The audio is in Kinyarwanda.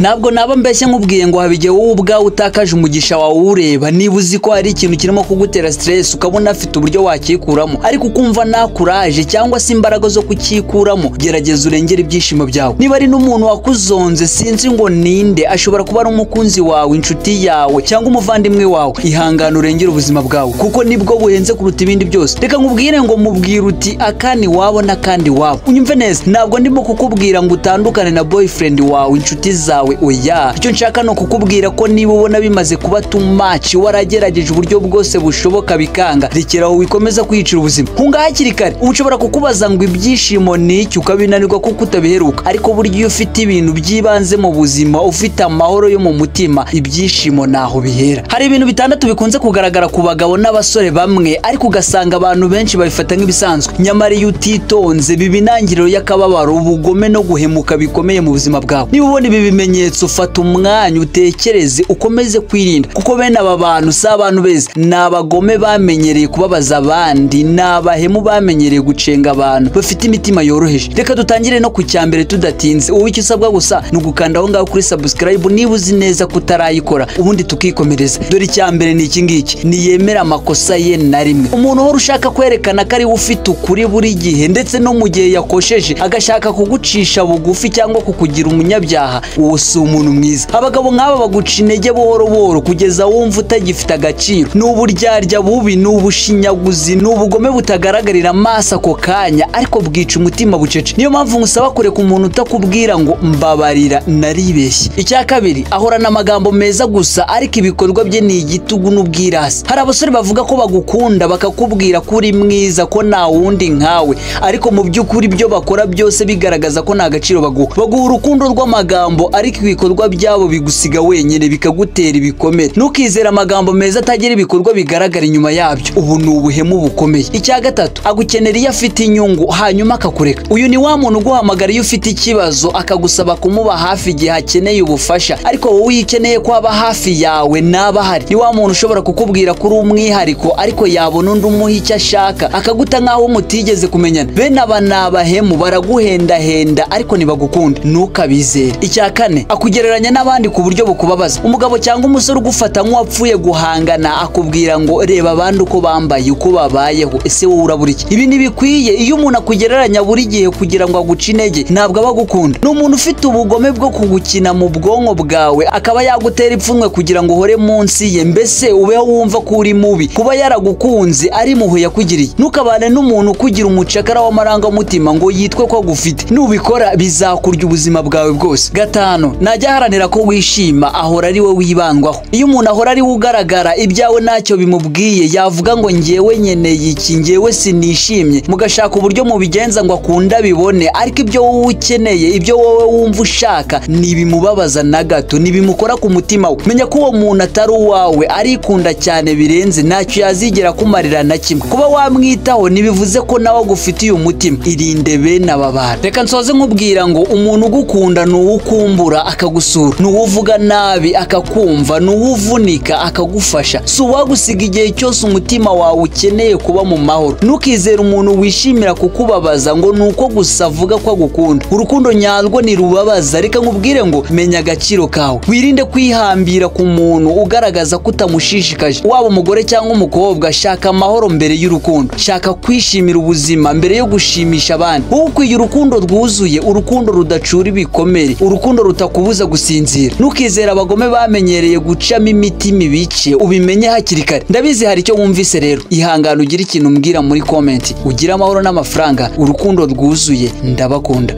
Ntabwo naba mbeshye nkubwiye ngo habige wowe ubwawe utakaje umugisha wawe ureba niba uzi ko hari ikintu kirimo kugutera stress ukabona afite uburyo wakikuramo ariko ukumva nta courage cyangwa se imbaraga zo kukikuramo gerageza urengera ibyishimo byawe. Niba ari n'umuntu wakuzonze sinzi ngo ninde, ashobora kuba ari umukunzi wawe, inshuti yawe cyangwa umuvandimwe wawe, ihangana urengera ubuzima bwawe kuko nibwo buhenze kuruta ibindi byose. Reka nkubwire ngo mubwire uti akani wabo n'akandi wabo. Unyumve neza, ntabwo ndimo kukubwira ngo utandukane na boyfriend wawe, inshuti zawe. Oya, icyo nshaka no kukubwira ko niba ubona bimaze kuba too much, waragerageje uburyo bwose bushoboka bikanga, rekeraho wikomeza kwicira ubuzima. Hunga hakiri kare. Ushobora kukubaza ngo ibyishimo ni iki ukabinanirwa kuko utabiheruka, ariko buryo iyo ufite ibintu byibanze mu buzima, ufite amahoro yo mu mutima, ibyishimo naho bihera. Hari ibintu bitandatu bikunze kugaragara ku bagabo n'abasore bamwe, ariko ugasanga abantu benshi babifata nk'ibisanzwe. Nyamara iyo utitonze biba intangiriro y'akababaro, ubugome no guhemuka bikomeye mu buzima bwawe. Niba ubona ibi bimenyetso, ufata umwanya utekereze, ukomeze kwirinda kuko bene aba bantu si abantu beza. Ni abagome bamenyereye kubabaza abandi, ni abahemu bamenyereye gucenga abantu, bafite imitima yoroheje. Reka dutangire no ku cyambere tudatinze. Ubu icyo usabwa gusa ni ugukanda aho ngaho kuri subscribe niba uzi neza ko utarayikora, ubundi tukikomereza. Dore icyambere ni iki ngiki: niyemera amakosa ye na rimwe. Umuntu uhora ushaka kwerekana ko ari we ufite ukuri buri gihe, ndetse no mu gihe yakosheje agashaka kugucisha bugufi cyangwa kukugira umunyabyaha, uwo si umuntu mwiza. Abagabo nk'aba baguca intege buhoro buhoro kugeza wumva utagifite agaciro. Ni uburyarya bubi, ni ubushinyaguzi, ni ubugome butagaragarira amaso ako kanya ariko bwica umutima bucece. Niyo mpamvu ngusaba kureka umuntu utakubwira ngo mbabarira naribeshye. Icya kabiri, ahorana amagambo meza gusa ariko ibikorwa bye ni igitugu n'ubwirasi. Hari abasore bavuga ko bagukunda, bakakubwira ko uri mwiza, ko nta wundi nkawe, ariko mu by'ukuri ibyo bakora byose bigaragaza ko nta gaciro baguha. Baguha urukundo rw'amagambo ariko ibikorwa byabo bigusiga wenyine, bikagutera ibikomere. Ntukizere amagambo meza atagira ibikorwa bigaragara inyuma yabyo, ubu ni ubuhemu bukomeye. Icya gatatu, agukenera iyo afite inyungu hanyuma akakureka. Uyu ni wa muntu uguhamagara iyo ufite ikibazo akagusaba kumuba hafi igihe akeneye ubufasha, ariko wowe iyo ukeneye ko aba hafi yawe ntaba ahari. Ni wa muntu ushobora kukubwira ko uri umwihariko ariko yabona undi umuha icyo ashaka akaguta nk'aho mutigeze kumenyana. Bene aba ni abahemu, baraguhendahenda ariko ntibagukunda, ntukabizere. Icya kane, akugereranya n'abandi ku buryo bukubabaza. Umugabo cyangwa umusore ugufata nk'uwapfuye guhangana akubwira ngo reba abandi uko bambaye, uko babayeho, ese wowe urabura iki? Ibi ntibikwiye. Iyo umuntu akugereranya buri gihe kugira ngo aguce intege, ntabwo aba agukunda. Ni umuntu ufite ubugome bwo kugukina mu bwonko bwawe, akaba yagutera ipfunwe kugira ngo uhore munsi ye, mbese ubeho wumva ko uri mubi. Kuba yaragukunze ari muhuye yakugiriye. Ntukabane n'umuntu kugira umucakara w'amarangamutima ngo yitwe ko agufite. Nubikora bizakurya ubuzima bwawe bwose. Gatanu, najya haranira ko wishima, ahora ari we wibandwaho. Iyo umuntu ahora ari we ugaragara, ibyawe ntacyo bimubwiye, yavuga ngo ngewe nyeneye iki, ngewe sinishimye, mugashaka uburyo mubigenza ngo akunda bibone, ariko ibyo wowe ukeneye, ibyo wowe wumva ushaka ntibimubabaza na gato, ntibimukora ku mutima we. Menya ko uwo muntu atari uwawe, arikunda cyane birenze, ntacyo yazigera kumarira na kimwe. Kuba wamwitaho ntibivuze ko nawe agufitiye umutima. Irinde bene aba bantu. Reka nsoze nkubwira ngo umuntu ugukunda ni uwukumbura akagusura, ni uwuvuga nabi akakumva, ni uwuvunika akagufasha, si uwagusiga igihe cyose umutima wawe ukeneye kuba mu mahoro. Ntukizere umuntu wishimira kukubabaza ngo ni uko gusa avuga ko agukunda. Urukundo nyarwo ntirubabaza. Reka nkubwire ngo menya agaciro kawe, wirinde kwihambira ku muntu ugaragaza ko utamushishikaje. Waba umugore cyangwa umukobwa, shaka amahoro mbere y'urukundo, shaka kwishimira ubuzima mbere yo gushimisha abandi. Wowe ukwiye urukundo rwuzuye, urukundo rudacura ibikomere, urukundo rutakubuza gusinzira. Ntukizere abagome bamenyereye gucamo imitima ibice, ubimenye hakiri kare. Ndabizi hari icyo wumvise rero, ihangana ugire ikintu umbwira muri comment. Ugira amahoro n'amafaranga, urukundo rwuzuye. Ndabakunda.